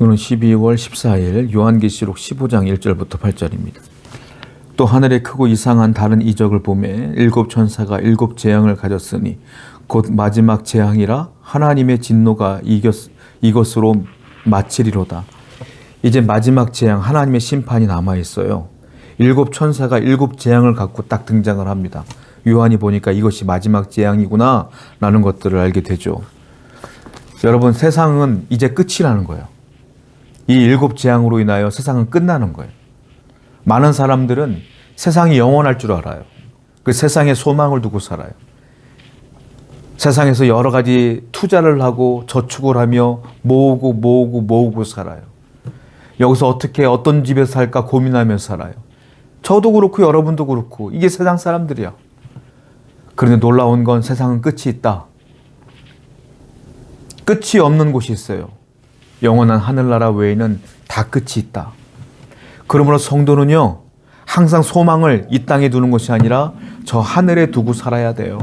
오늘 12월 14일 요한계시록 15장 1절부터 8절입니다. 또 하늘에 크고 이상한 다른 이적을 보매 일곱 천사가 일곱 재앙을 가졌으니 곧 마지막 재앙이라 하나님의 진노가 이것으로 마치리로다. 이제 마지막 재앙, 하나님의 심판이 남아있어요. 일곱 천사가 일곱 재앙을 갖고 딱 등장을 합니다. 요한이 보니까 이것이 마지막 재앙이구나 라는 것들을 알게 되죠. 여러분, 세상은 이제 끝이라는 거예요. 이 일곱 재앙으로 인하여 세상은 끝나는 거예요. 많은 사람들은 세상이 영원할 줄 알아요. 그 세상에 소망을 두고 살아요. 세상에서 여러 가지 투자를 하고 저축을 하며 모으고 살아요. 여기서 어떻게 어떤 집에서 살까 고민하며 살아요. 저도 그렇고 여러분도 그렇고 이게 세상 사람들이야. 그런데 놀라운 건 세상은 끝이 있다. 끝이 없는 곳이 있어요. 영원한 하늘나라 외에는 다 끝이 있다. 그러므로 성도는요, 항상 소망을 이 땅에 두는 것이 아니라 저 하늘에 두고 살아야 돼요.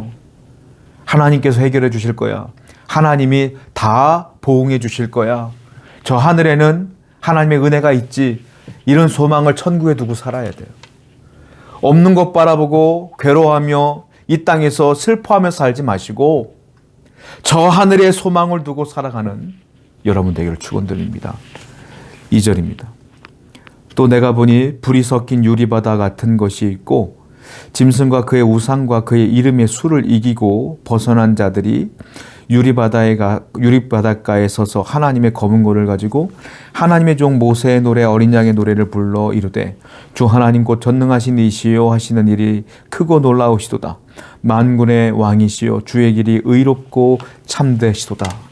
하나님께서 해결해 주실 거야. 하나님이 다 보응해 주실 거야. 저 하늘에는 하나님의 은혜가 있지. 이런 소망을 천국에 두고 살아야 돼요. 없는 것 바라보고 괴로워하며 이 땅에서 슬퍼하며 살지 마시고 저 하늘에 소망을 두고 살아가는 여러분 되기를 축원드립니다. 2절입니다. 또 내가 보니 불이 섞인 유리바다 같은 것이 있고 짐승과 그의 우상과 그의 이름의 수를 이기고 벗어난 자들이 유리바닷가에 서서 하나님의 검은 고를 가지고 하나님의 종 모세의 노래 어린 양의 노래를 불러 이르되 주 하나님 곧 전능하신 이시요 하시는 일이 크고 놀라우시도다. 만군의 왕이시요 주의 길이 의롭고 참되시도다.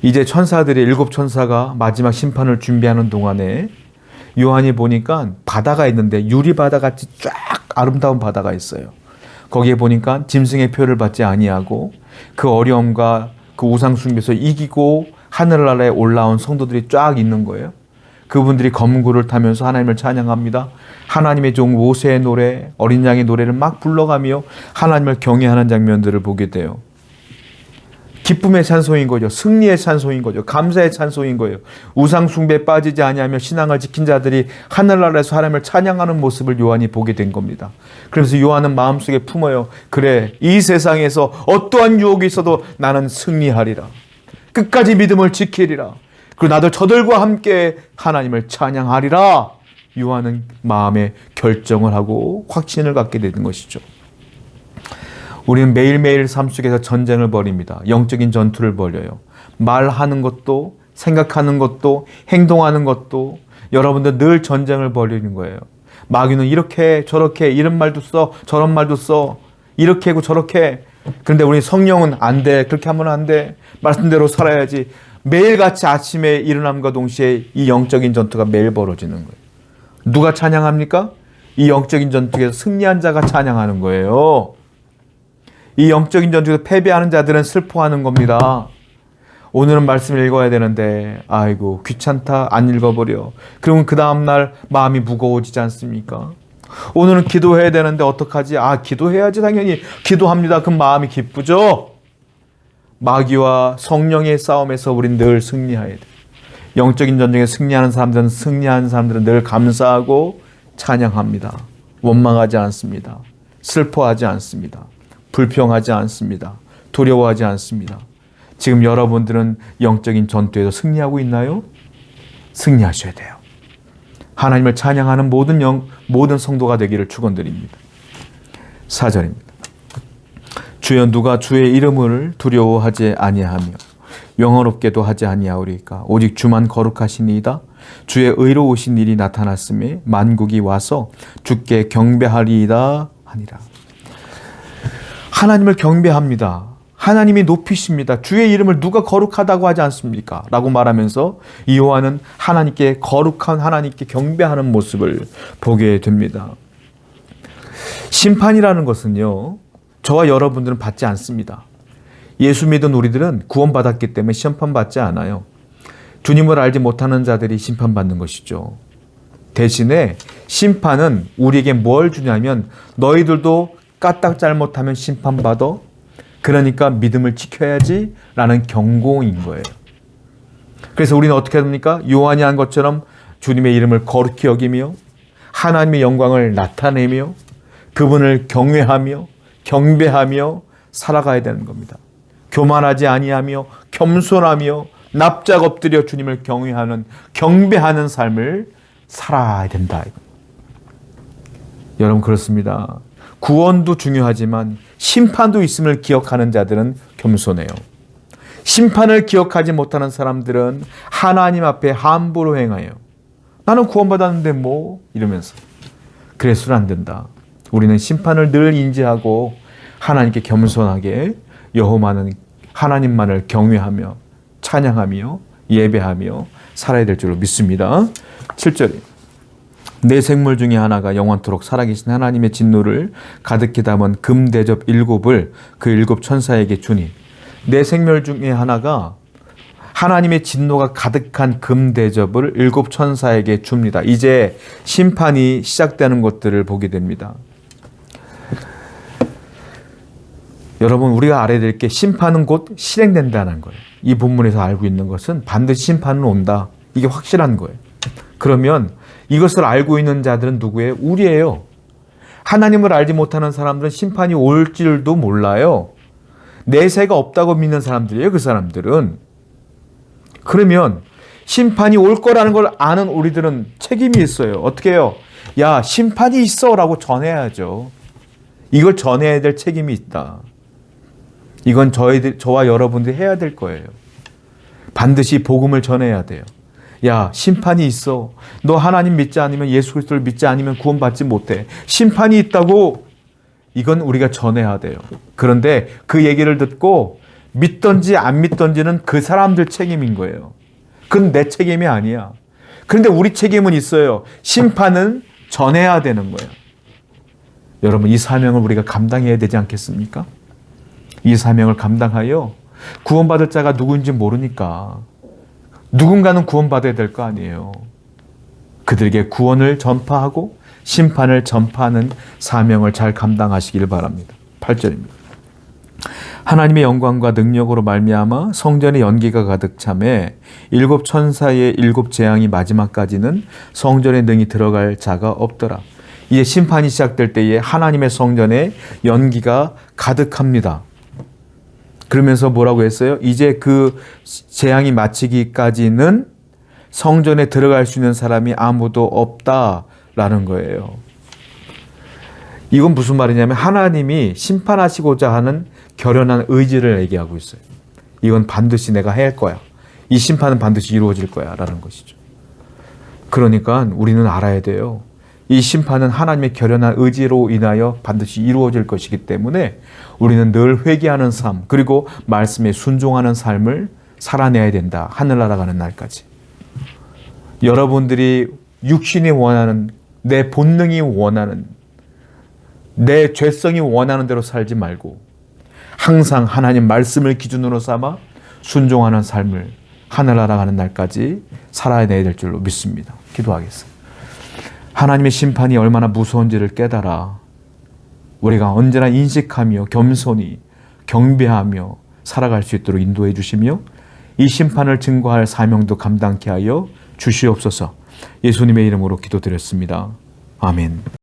이제 천사들이 일곱 천사가 마지막 심판을 준비하는 동안에 요한이 보니까 바다가 있는데 유리바다같이 쫙 아름다운 바다가 있어요. 거기에 보니까 짐승의 표를 받지 아니하고 그 어려움과 그 우상 숭배에서 이기고 하늘나라에 올라온 성도들이 쫙 있는 거예요. 그분들이 검은 구를 타면서 하나님을 찬양합니다. 하나님의 종 모세의 노래, 어린 양의 노래를 막 불러가며 하나님을 경외하는 장면들을 보게 돼요. 기쁨의 찬송인 거죠. 승리의 찬송인 거죠. 감사의 찬송인 거예요. 우상 숭배에 빠지지 아니하며 신앙을 지킨 자들이 하늘나라에서 하나님을 찬양하는 모습을 요한이 보게 된 겁니다. 그래서 요한은 마음속에 품어요. 그래, 이 세상에서 어떠한 유혹이 있어도 나는 승리하리라. 끝까지 믿음을 지키리라. 그리고 나도 저들과 함께 하나님을 찬양하리라. 요한은 마음에 결정을 하고 확신을 갖게 되는 것이죠. 우리는 매일매일 삶 속에서 전쟁을 벌입니다. 영적인 전투를 벌여요. 말하는 것도, 생각하는 것도, 행동하는 것도 여러분들 늘 전쟁을 벌이는 거예요. 마귀는 이렇게 저렇게 이런 말도 써, 저런 말도 써, 이렇게 하고 저렇게. 그런데 우리 성령은 안 돼. 그렇게 하면 안 돼. 말씀대로 살아야지. 매일같이 아침에 일어남과 동시에 이 영적인 전투가 매일 벌어지는 거예요. 누가 찬양합니까? 이 영적인 전투에서 승리한 자가 찬양하는 거예요. 이 영적인 전투에서 패배하는 자들은 슬퍼하는 겁니다. 오늘은 말씀을 읽어야 되는데 아이고 귀찮다, 안 읽어버려. 그러면 그 다음날 마음이 무거워지지 않습니까? 오늘은 기도해야 되는데 어떡하지? 기도해야지 당연히. 기도합니다. 그럼 마음이 기쁘죠? 마귀와 성령의 싸움에서 우린 늘 승리해야 돼. 영적인 전쟁에 승리하는 사람들은 늘 감사하고 찬양합니다. 원망하지 않습니다. 슬퍼하지 않습니다. 불평하지 않습니다. 두려워하지 않습니다. 지금 여러분들은 영적인 전투에서 승리하고 있나요? 승리하셔야 돼요. 하나님을 찬양하는 모든 성도가 되기를 축원드립니다. 4절입니다. 주여 누가 주의 이름을 두려워하지 아니하며 영화롭게도 하지 아니하오리까 오직 주만 거룩하시니이다. 주의 의로우신 일이 나타났음에 만국이 와서 주께 경배하리이다 하니라. 하나님을 경배합니다. 하나님이 높이십니다. 주의 이름을 누가 거룩하다고 하지 않습니까? 라고 말하면서 이 요한은 하나님께 거룩한 하나님께 경배하는 모습을 보게 됩니다. 심판이라는 것은요, 저와 여러분들은 받지 않습니다. 예수 믿은 우리들은 구원받았기 때문에 심판받지 않아요. 주님을 알지 못하는 자들이 심판받는 것이죠. 대신에 심판은 우리에게 뭘 주냐면 너희들도 까딱 잘못하면 심판받아. 그러니까 믿음을 지켜야지 라는 경고인 거예요. 그래서 우리는 어떻게 합니까? 요한이 한 것처럼 주님의 이름을 거룩히 여기며 하나님의 영광을 나타내며 그분을 경외하며 경배하며 살아가야 되는 겁니다. 교만하지 아니하며 겸손하며 납작 엎드려 주님을 경외하는 경배하는 삶을 살아야 된다. 여러분 그렇습니다. 구원도 중요하지만 심판도 있음을 기억하는 자들은 겸손해요. 심판을 기억하지 못하는 사람들은 하나님 앞에 함부로 행하여 나는 구원받았는데 뭐 이러면서 그래서는 안 된다. 우리는 심판을 늘 인지하고 하나님께 겸손하게 여호와는 하나님만을 경외하며 찬양하며 예배하며 살아야 될 줄로 믿습니다. 7절에 내 생물 중에 하나가 영원토록 살아계신 하나님의 진노를 가득히 담은 금대접 7을 그 7 천사에게 주니 내 생물 중에 하나가 하나님의 진노가 가득한 금대접을 7 천사에게 줍니다. 이제 심판이 시작되는 것들을 보게 됩니다. 여러분 우리가 알아야 될 게 심판은 곧 실행된다는 거예요. 이 본문에서 알고 있는 것은 반드시 심판은 온다. 이게 확실한 거예요. 그러면 이것을 알고 있는 자들은 누구예요? 우리예요. 하나님을 알지 못하는 사람들은 심판이 올 줄도 몰라요. 내세가 없다고 믿는 사람들이에요. 그 사람들은. 그러면 심판이 올 거라는 걸 아는 우리들은 책임이 있어요. 어떻게 해요? 야, 심판이 있어 라고 전해야죠. 이걸 전해야 될 책임이 있다. 이건 저와 여러분들이 해야 될 거예요. 반드시 복음을 전해야 돼요. 야, 심판이 있어. 너 하나님 믿지 않으면 예수 그리스도를 믿지 않으면 구원받지 못해. 심판이 있다고. 이건 우리가 전해야 돼요. 그런데 그 얘기를 듣고 믿던지 안 믿던지는 그 사람들 책임인 거예요. 그건 내 책임이 아니야. 그런데 우리 책임은 있어요. 심판은 전해야 되는 거예요. 여러분 이 사명을 우리가 감당해야 되지 않겠습니까? 이 사명을 감당하여 구원받을 자가 누구인지 모르니까 누군가는 구원받아야 될 거 아니에요. 그들에게 구원을 전파하고 심판을 전파하는 사명을 잘 감당하시길 바랍니다. 8절입니다. 하나님의 영광과 능력으로 말미암아 성전의 연기가 가득 차매 7 천사의 7 재앙이 마지막까지는 성전에 능히 들어갈 자가 없더라. 이제 심판이 시작될 때에 하나님의 성전에 연기가 가득합니다. 그러면서 뭐라고 했어요? 이제 그 재앙이 마치기까지는 성전에 들어갈 수 있는 사람이 아무도 없다라는 거예요. 이건 무슨 말이냐면 하나님이 심판하시고자 하는 결연한 의지를 얘기하고 있어요. 이건 반드시 내가 해야 할 거야. 이 심판은 반드시 이루어질 거야 라는 것이죠. 그러니까 우리는 알아야 돼요. 이 심판은 하나님의 결연한 의지로 인하여 반드시 이루어질 것이기 때문에 우리는 늘 회개하는 삶 그리고 말씀에 순종하는 삶을 살아내야 된다. 하늘나라 가는 날까지. 여러분들이 육신이 원하는 내 본능이 원하는 내 죄성이 원하는 대로 살지 말고 항상 하나님 말씀을 기준으로 삼아 순종하는 삶을 하늘나라 가는 날까지 살아내야 될 줄로 믿습니다. 기도하겠습니다. 하나님의 심판이 얼마나 무서운지를 깨달아 우리가 언제나 인식하며 겸손히 경배하며 살아갈 수 있도록 인도해 주시며 이 심판을 증거할 사명도 감당케 하여 주시옵소서. 예수님의 이름으로 기도드렸습니다. 아멘.